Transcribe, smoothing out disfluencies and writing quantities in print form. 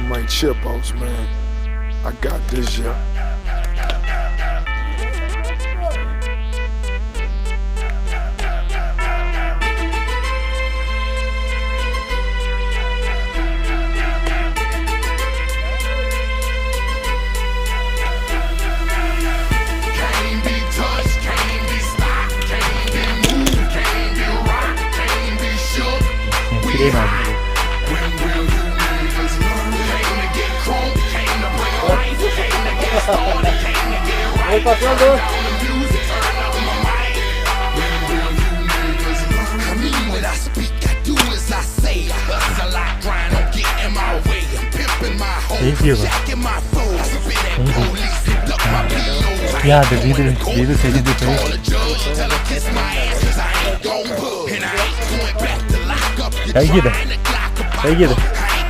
might chip outs, man. I got this, yeah. Değil mi abi? Oi, pastor. Thank you. Yeah, the video taking the place. Thank you.